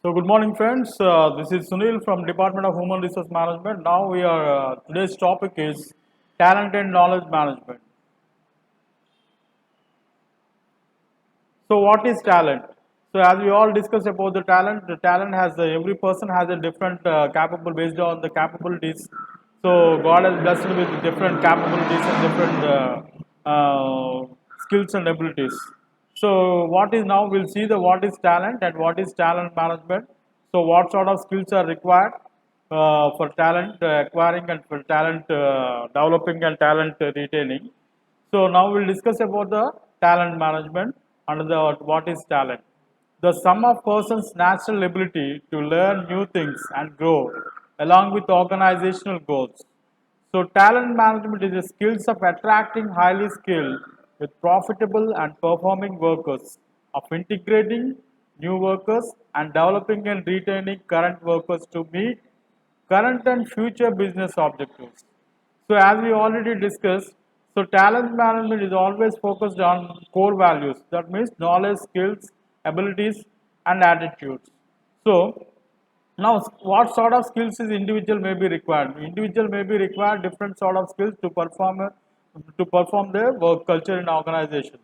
So good morning friends, this is Sunil from Department of Human Resource Management. Now today's topic is talent and knowledge management. So what is talent? So as we all discuss about the talent has every person has a different capable based on the capabilities. So God has blessed with different capabilities and different skills and abilities. So what is now we'll see the what is talent and what is talent management. So what sort of skills are required for talent acquiring and for talent developing and talent retaining. So now we'll discuss about the talent management and what is talent. The sum of person's natural ability to learn new things and grow along with organizational goals. So talent management is the skills of attracting highly skilled with profitable and performing workers, of integrating new workers and developing and retaining current workers to meet current and future business objectives. So as we already discussed, so talent management is always focused on core values. That means knowledge, skills, abilities, and attitudes. So now, what sort of skills is individual may be required? Individual may be required different sort of skills to perform their work culture in organizations.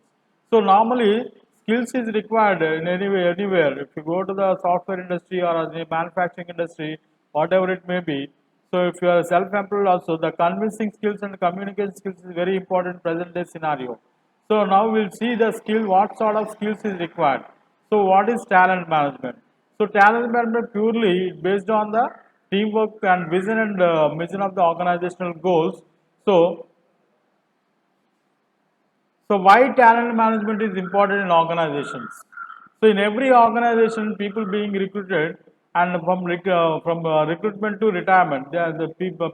So normally, skills is required in anywhere. If you go to the software industry or the manufacturing industry, whatever it may be. So if you are self-employed, also the convincing skills and communication skills is very important present day scenario. So now we'll see the skill. What sort of skills is required? So what is talent management? So talent management purely based on the teamwork and vision and mission of the organizational goals. So, so why talent management is important in organizations? So in every organization, people being recruited and from recruitment to retirement,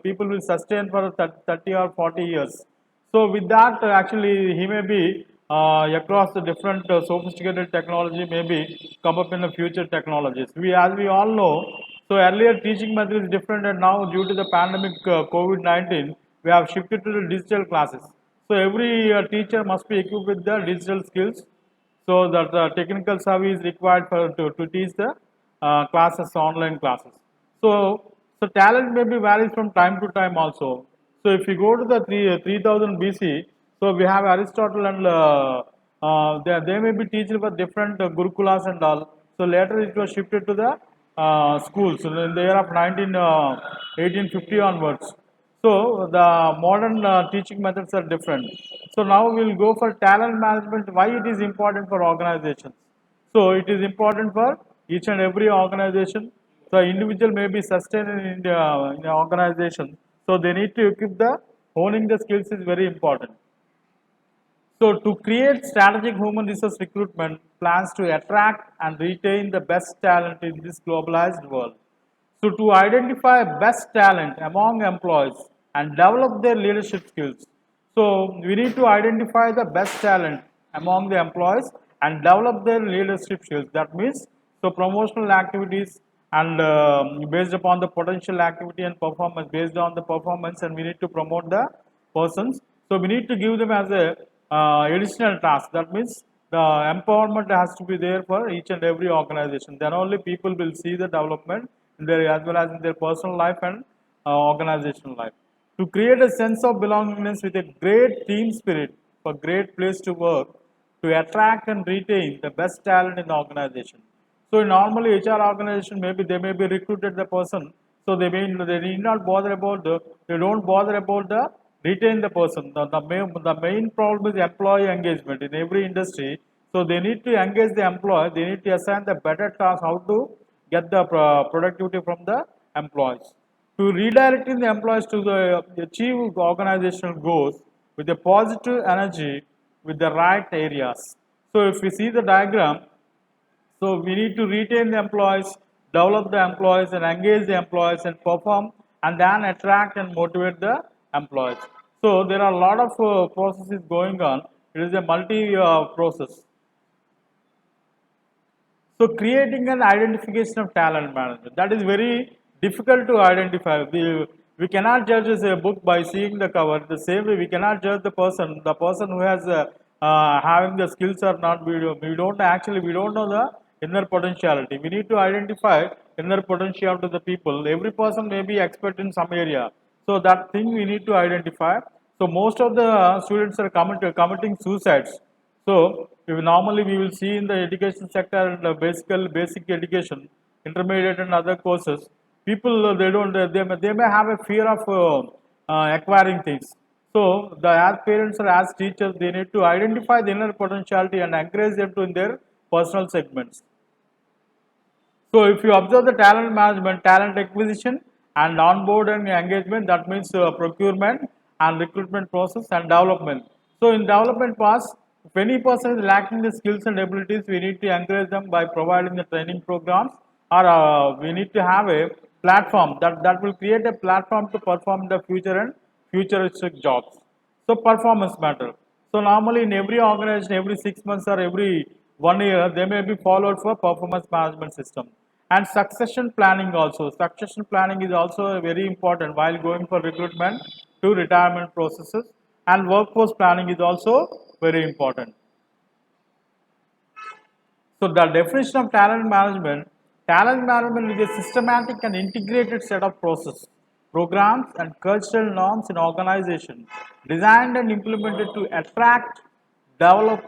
people will sustain for 30 or 40 years. So with that, actually, he may be across the different sophisticated technology, maybe come up in the future technologies. As we all know, so earlier teaching method is different, and now due to the pandemic COVID-19, we have shifted to the digital classes. So every teacher must be equipped with the digital skills so that the technical savvy is required to teach the classes, online classes. So talent maybe varies from time to time also. So if you go to the 3000 BC, so we have Aristotle and they may be teaching for different gurukulas and all. So later it was shifted to the schools in the year of 1850 onwards. So the modern teaching methods are different. So now we'll go for talent management. Why it is important for organizations? So it is important for each and every organization. The individual may be sustained in the organization. So they need to equip the honing the skills is very important. So to create strategic human resource recruitment plans to attract and retain the best talent in this globalized world. So to identify best talent among employees and develop their leadership skills. So we need to identify the best talent among the employees and develop their leadership skills. That means so promotional activities and based upon the potential activity and performance based on the performance, and we need to promote the persons. So we need to give them as a additional task. That means the empowerment has to be there for each and every organization. Then only people will see the development in their as well as in their personal life and organizational life. To create a sense of belongingness with a great team spirit for great place to work, to attract and retain the best talent in the organization. So normally HR organization maybe they may be recruited the person, so they need not bother about they don't bother about the retain the person. The main problem is employee engagement in every industry. So they need to engage the employee. They need to assign the better task how to get the productivity from the employees. To redirecting the employees to achieve organizational goals with a positive energy with the right areas. So if we see the diagram, so we need to retain the employees, develop the employees and engage the employees and perform and then attract and motivate the employees. So there are a lot of processes going on. It is a multi process. So creating an identification of talent management, that is very difficult to identify. We cannot judge a book by seeing the cover. The same way we cannot judge the person who has having the skills or not. We don't know the inner potentiality. We need to identify inner potential to the people. Every person may be expert in some area. So that thing we need to identify. So most of the students are committing suicides. So normally we will see in the education sector and the basic education, intermediate and other courses, people they may have a fear of acquiring things. So the as parents or as teachers, they need to identify the inner potentiality and encourage them to in their personal segments. So if you observe the talent management, talent acquisition and onboard and engagement, that means procurement and recruitment process and development. So in development pass, if any person is lacking the skills and abilities, we need to encourage them by providing the training programs, or we need to have a platform that will create a platform to perform the future and futuristic jobs. So performance matter. So normally in every organization, every 6 months or every 1 year, they may be followed for performance management system. And succession planning also. Succession planning is also very important while going for recruitment to retirement processes. And workforce planning is also very important. So the definition of talent management is a systematic and integrated set of processes, programs and cultural norms in organization designed and implemented to attract, develop,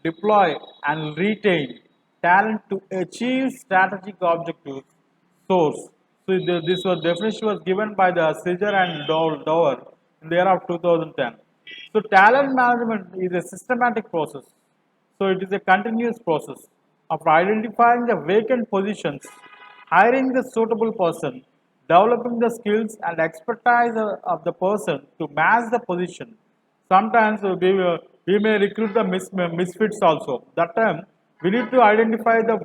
deploy and retain talent to achieve strategic objectives. Source. So this definition was given by the Siger and Dower in the year of 2010. So talent management is a systematic process. So it is a continuous process of identifying the vacant positions, hiring the suitable person, developing the skills and expertise of the person to match the position. Sometimes we may recruit the misfits also. That time we need to identify the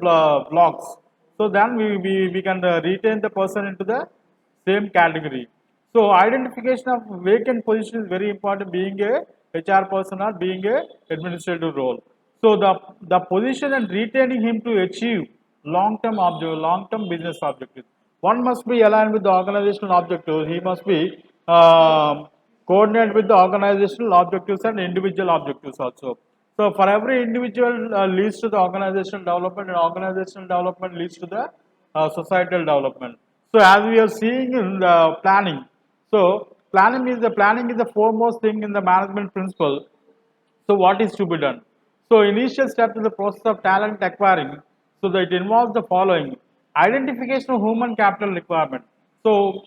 blocks. So then we can retain the person into the same category. So identification of vacant position is very important, being a HR person or being a administrative role. So the position and retaining him to achieve long-term business objectives. One must be aligned with the organizational objectives. He must be coordinated with the organizational objectives and individual objectives also. So for every individual leads to the organizational development, and organizational development leads to the societal development. So as we are seeing in the planning, so planning is the foremost thing in the management principle. So what is to be done? So initial step in the process of talent acquiring, so that it involves the following: identification of human capital requirement. While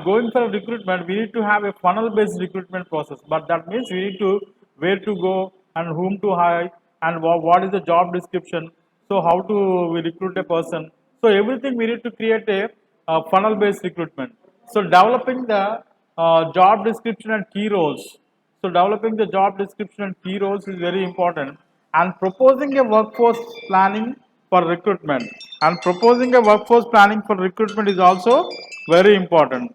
going for recruitment, we need to have a funnel-based recruitment process. But that means we need to where to go and whom to hire and what is the job description. So how to we recruit a person. So everything we need to create a funnel-based recruitment. So developing the job description and key roles. So developing the job description and key roles is very important, and proposing a workforce planning for recruitment. And proposing a workforce planning for recruitment is also very important.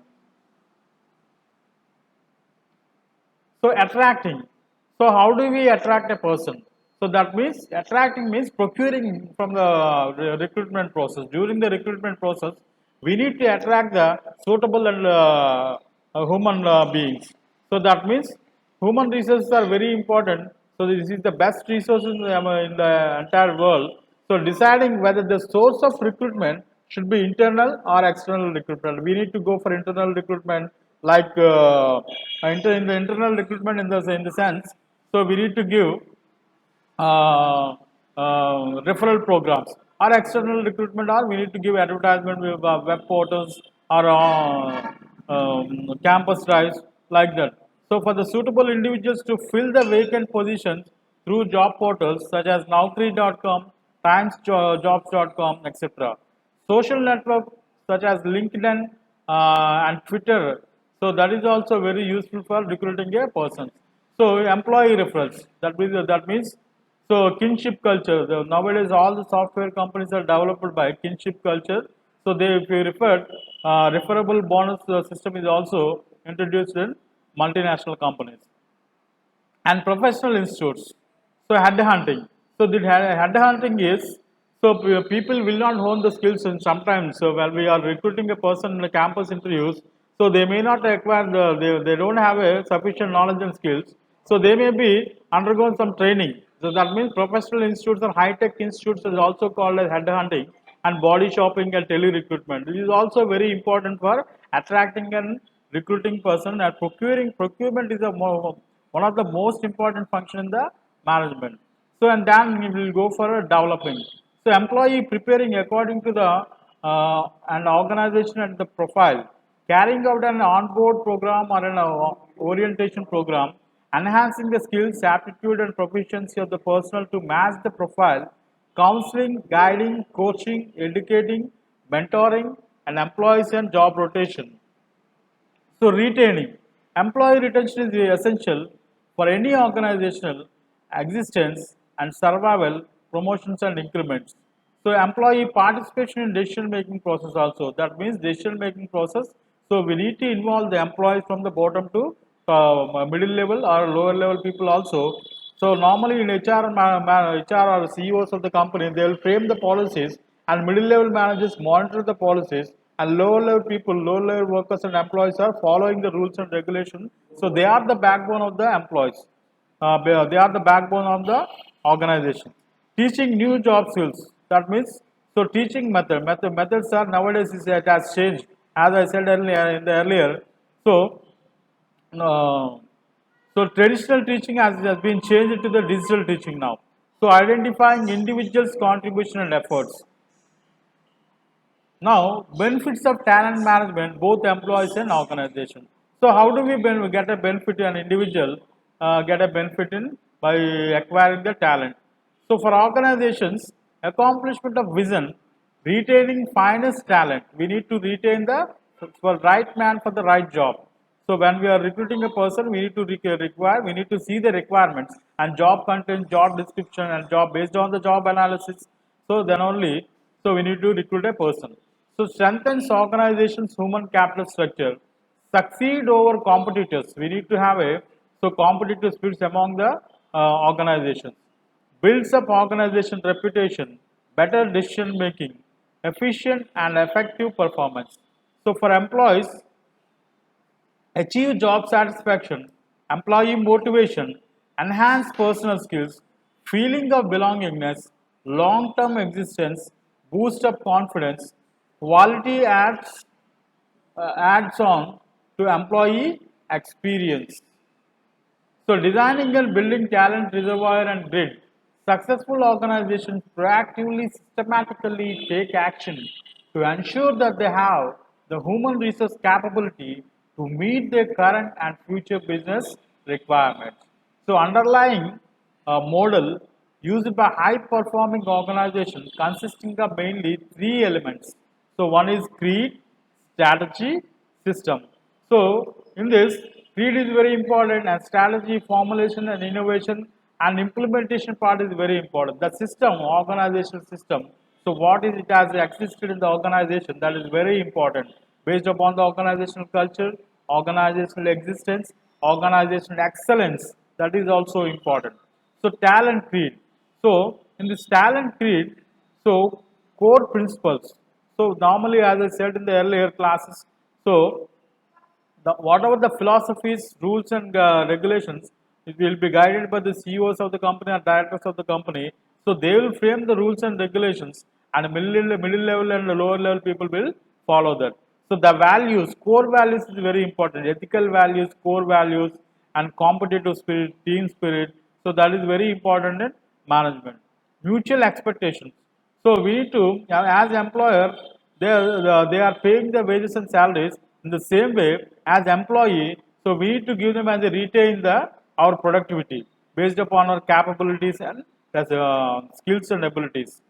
So attracting. So how do we attract a person? So that means attracting means procuring from the recruitment process. During the recruitment process, we need to attract the suitable and human beings. So that means human resources are very important. So this is the best resource in the entire world. So deciding whether the source of recruitment should be internal or external recruitment. We need to go for internal recruitment, like in the internal recruitment in the sense. So we need to give referral programs, or external recruitment, or we need to give advertisement with web portals or campus drives, like that. So for the suitable individuals to fill the vacant positions through job portals such as Naukri.com, timesjobs.com, etc. Social networks such as LinkedIn and Twitter. So that is also very useful for recruiting a person. So employee referrals. That means so kinship culture. Nowadays all the software companies are developed by kinship culture. So they, if you refer, referable bonus system is also introduced in multinational companies. And professional institutes. So headhunting. So the headhunting is, so people will not hone the skills, and sometimes so when we are recruiting a person in the campus interviews, so they may not acquire they don't have a sufficient knowledge and skills. So they may be undergone some training. So that means professional institutes or high-tech institutes is also called as headhunting and body shopping and tele-recruitment. This is also very important for attracting and recruiting person, and procurement is one of the most important function in the management. So and then we will go for a developing. So employee preparing according to the an organization and the profile, carrying out an onboard program or an orientation program, enhancing the skills, aptitude, and proficiency of the personnel to match the profile, counseling, guiding, coaching, educating, mentoring, and employees and job rotation. So retaining. Employee retention is essential for any organizational existence and survival, promotions and increments. So employee participation in decision making process also. That means decision making process. So we need to involve the employees from the bottom to middle level or lower level people also. So normally in HR or CEOs of the company, they will frame the policies, and middle level managers monitor the policies, and lower level people, lower level workers and employees are following the rules and regulations. So they are the backbone of the employees. They are the backbone of the organization. Teaching new job skills. That means so teaching methods are nowadays it has changed. As I said earlier. So uh, so traditional teaching has been changed to the digital teaching now. So identifying individuals' contribution and efforts. Now, benefits of talent management, both employees and organization. So, how do we get a benefit an individual get a benefit in by acquiring the talent? So, for organizations, accomplishment of vision, retaining finest talent. We need to retain the for right man for the right job. So, when we are recruiting a person, we need to we need to see the requirements and job content, job description, and job based on the job analysis. So, then only so we need to recruit a person. So strengthens organization's human capital structure. Succeed over competitors. We need to have a so competitive spirits among the organizations. Builds up organization reputation, better decision making, efficient and effective performance. So for employees, achieve job satisfaction, employee motivation, enhance personal skills, feeling of belongingness, long term existence, boost up confidence, quality adds on to employee experience. So, designing and building talent reservoir and grid. Successful organizations proactively, systematically take action to ensure that they have the human resource capability to meet their current and future business requirements. So, underlying a model used by high performing organizations consisting of mainly three elements. So, one is creed, strategy, system. So, in this, creed is very important, and strategy, formulation, and innovation and implementation part is very important. The system, organizational system. So, what is it has existed in the organization, that is very important. Based upon the organizational culture, organizational existence, organizational excellence, that is also important. So, talent creed. So, in this talent creed, so core principles. So, normally, as I said in the earlier classes, so whatever the philosophies, rules, and regulations, it will be guided by the CEOs of the company and directors of the company. So they will frame the rules and regulations, and middle level and the lower level people will follow that. So the values, core values is very important. Ethical values, core values, and competitive spirit, team spirit. So that is very important in management. Mutual expectations. So we need to, as employer, they are paying the wages and salaries in the same way as employee. So we need to give them as a retain the our productivity based upon our capabilities and skills and abilities.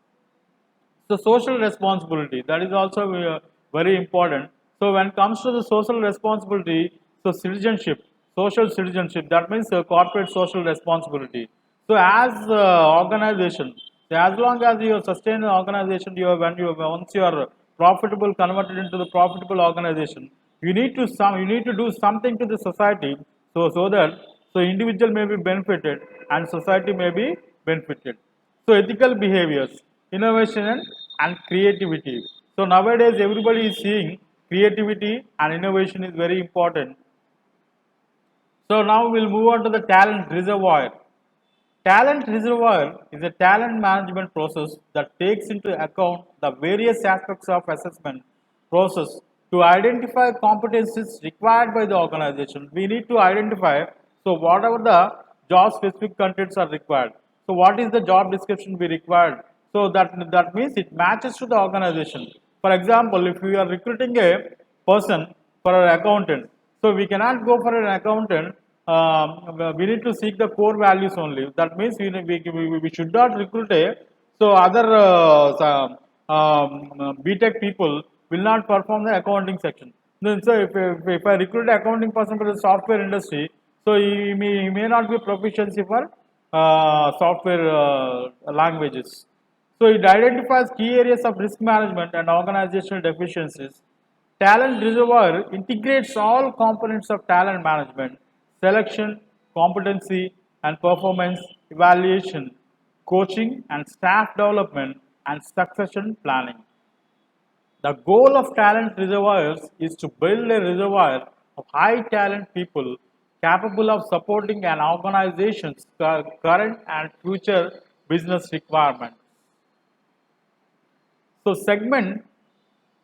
So social responsibility, that is also very important. So when it comes to the social responsibility, so citizenship, social citizenship, that means corporate social responsibility. So as organization, so as long as you sustain the organization, you are, when you once you are profitable, converted into the profitable organization, you need to do something to the society, so that so individual may be benefited and society may be benefited. So ethical behaviors, innovation and creativity. So nowadays everybody is seeing creativity and innovation is very important. So now we'll move on to the talent reservoir. Talent reservoir is a talent management process that takes into account the various aspects of assessment process to identify competencies required by the organization. We need to identify, so whatever the job specific contents are required. So what is the job description we required? So that means it matches to the organization. For example, if we are recruiting a person for an accountant, so we cannot go for an accountant. We need to seek the core values only. That means we should not recruit a, so other BTech people will not perform the accounting section. Then, so if I recruit an accounting person for the software industry, so he may not be proficiency for software languages. So it identifies key areas of risk management and organizational deficiencies. Talent reservoir integrates all components of talent management: selection, competency and performance evaluation, coaching and staff development, and succession planning. The goal of talent reservoirs is to build a reservoir of high talent people capable of supporting an organization's current and future business requirements. So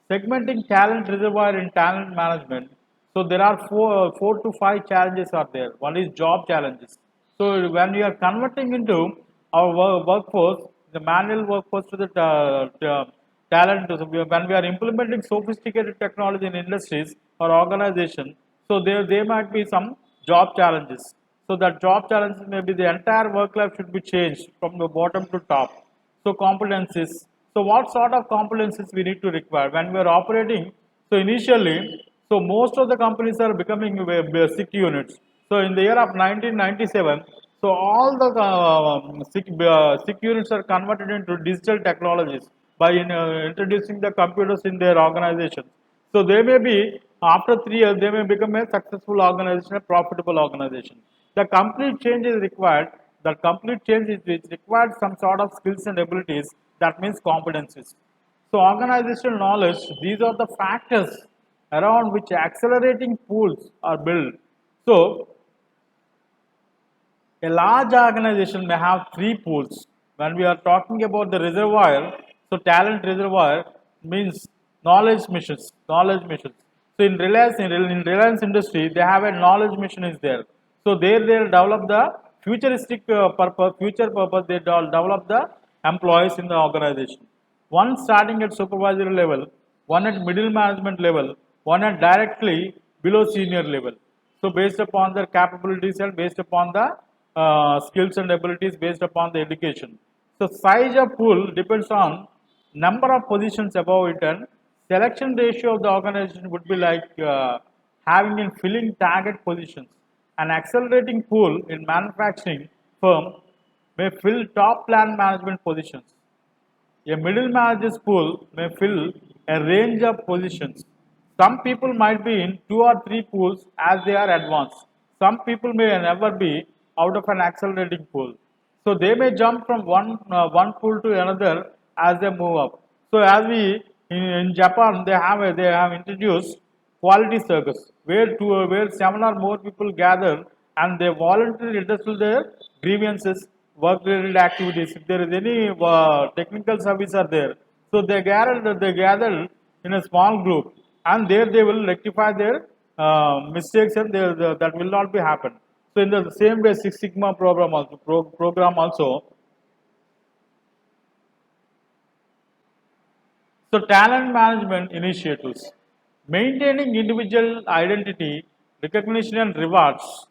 segmenting talent reservoir in talent management. So there are four to five challenges are there. One is job challenges. So when we are converting into our workforce, the manual workforce to the talent, so when we are implementing sophisticated technology in industries or organization, so there might be some job challenges. So that job challenges may be the entire work life should be changed from the bottom to top. So competencies. So what sort of competencies we need to require when we are operating? So initially, so most of the companies are becoming sick units. So in the year of 1997, so all the sick units are converted into digital technologies by introducing the computers in their organizations. So they may be, after 3 years, they may become a successful organization, a profitable organization. The complete change is required. The complete change is which requires some sort of skills and abilities. That means competencies. So organizational knowledge, these are the factors around which accelerating pools are built. So a large organization may have three pools. When we are talking about the reservoir, so talent reservoir means knowledge missions. Knowledge missions. So in Reliance industry, they have a knowledge mission is there. So there they develop the futuristic purpose, future purpose. They develop the employees in the organization. One starting at supervisory level, one at middle management level, one at directly below senior level. So based upon their capabilities and based upon the skills and abilities, based upon the education. So size of pool depends on number of positions above it, and selection ratio of the organization would be like having and filling target positions. An accelerating pool in manufacturing firm may fill top plant management positions. A middle manager's pool may fill a range of positions. Some people might be in two or three pools as they are advanced. Some people may never be out of an accelerating pool. So they may jump from one pool to another as they move up. So as we in Japan, they have introduced quality circus where 7 or more people gather and they voluntarily address their grievances, work related activities. If there is any technical service are there, so they gather in a small group, and there they will rectify their mistakes, and that will not be happen. So in the same way, Six Sigma program also. So talent management initiatives, maintaining individual identity, recognition and rewards.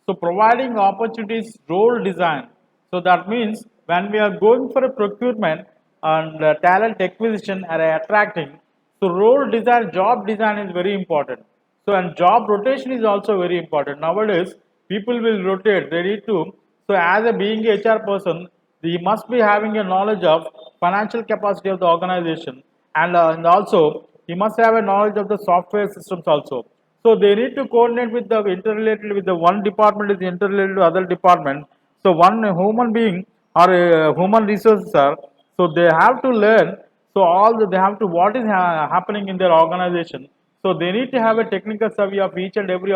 So providing opportunities, role design. So that means when we are going for a procurement and talent acquisition or attracting, so role design, job design is very important. So and job rotation is also very important. Nowadays, people will rotate. They need to. So as a being a HR person, he must be having a knowledge of financial capacity of the organization, and also he must have a knowledge of the software systems also. So they need to coordinate with the interrelated with the one department is interrelated to other department. So one human being or human resources are, so they have to learn. So they have to what is happening in their organization. So they need to have a technical survey of each and every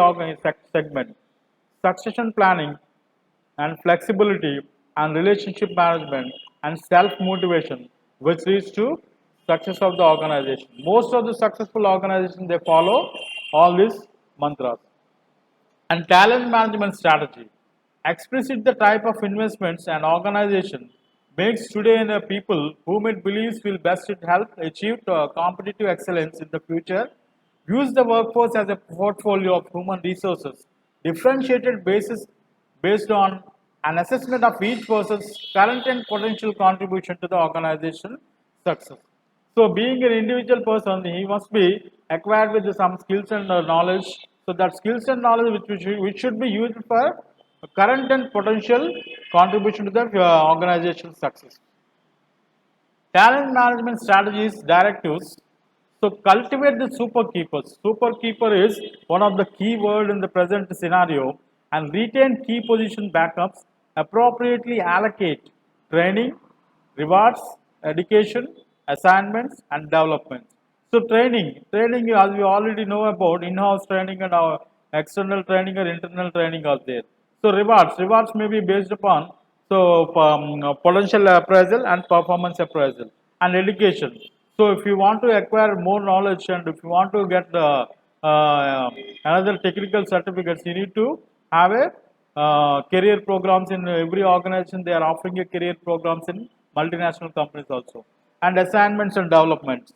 segment. Succession planning and flexibility, and relationship management and self-motivation, which leads to success of the organization. Most of the successful organizations, they follow all these mantras. And talent management strategy. Explicit the type of investments an organization makes today in a people whom it believes will best help achieve competitive excellence in the future. Use the workforce as a portfolio of human resources, differentiated basis based on an assessment of each person's current and potential contribution to the organization success. So, being an individual person, he must be acquired with some skills and knowledge. So, that skills and knowledge which should be used for current and potential contribution to the organization success. Talent management strategies, directives. So, cultivate the super keepers. Super keeper is one of the key words in the present scenario, and retain key position backups. Appropriately allocate training, rewards, education, assignments, and development. So, training as we already know about in-house training and our external training or internal training are there. So, rewards may be based upon potential appraisal and performance appraisal, and education. So, if you want to acquire more knowledge and if you want to get the another technical certificates, you need to have a career programs in every organization. They are offering a career programs in multinational companies also, and assignments and developments.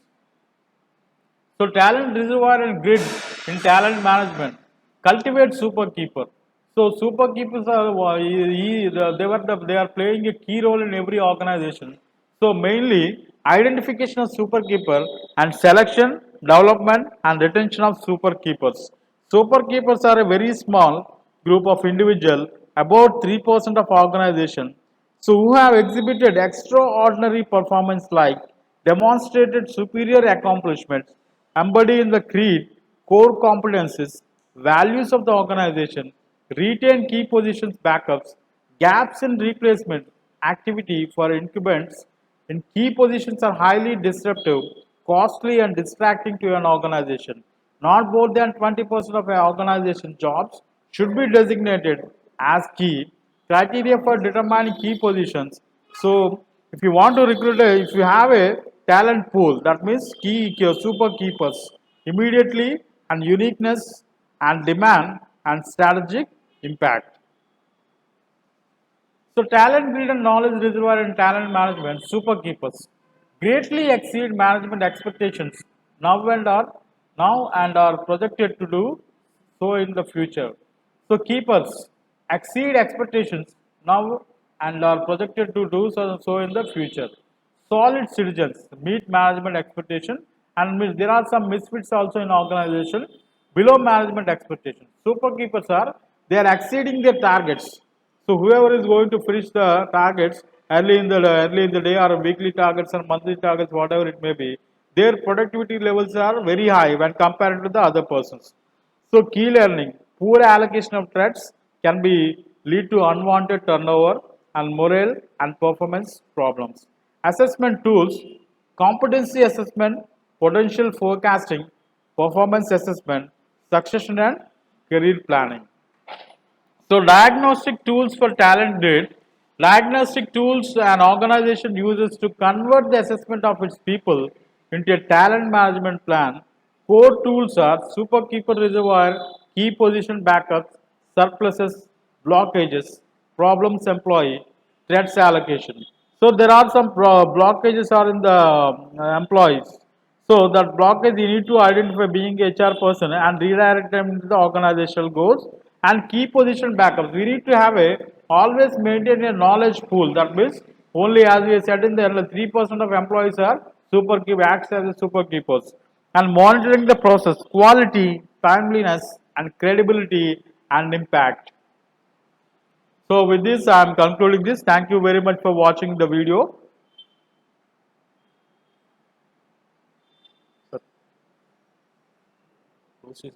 So, talent reservoir and grid in talent management. Cultivate super keeper. So, super keepers are they are playing a key role in every organization. So, mainly identification of super keeper and selection, development, and retention of super keepers. Super keepers are a very small group of individuals, about 3% of organization, so who have exhibited extraordinary performance like demonstrated superior accomplishments, embody in the creed, core competencies, values of the organization, retain key positions backups, gaps in replacement activity for incumbents in key positions are highly disruptive, costly and distracting to an organization. Not more than 20% of an organization jobs should be designated as key. Criteria for determining key positions. So, if you want to recruit, if you have a talent pool, that means super keepers, immediately and uniqueness and demand and strategic impact. So, talent grid and knowledge reservoir in talent management, super keepers, greatly exceed management expectations now and are projected to do so in the future. So, keepers exceed expectations now and are projected to do so in the future. Solid citizens meet management expectation, and there are some misfits also in organization below management expectation. Super keepers are, they are exceeding their targets. So whoever is going to finish the targets early in the day, or weekly targets or monthly targets, whatever it may be, their productivity levels are very high when compared to the other persons. So key learning, poor allocation of threats can be lead to unwanted turnover and morale and performance problems. Assessment tools, competency assessment, potential forecasting, performance assessment, succession and career planning. So, diagnostic tools for talent grid. Diagnostic tools an organization uses to convert the assessment of its people into a talent management plan. Core tools are Superkeeper Reservoir, Key Position Backups, Surpluses, Blockages, Problems Employee, Threats Allocation. So, there are some blockages are in the employees. So that blockage you need to identify being HR person and redirect them into the organizational goals, and key position backups. We need to have a always maintain a knowledge pool. That means only, as we said in the 3% of employees are super keep acts as a super keepers, and monitoring the process quality, timeliness, and credibility and impact. So with this I am concluding this. Thank you very much for watching the video. Proceed,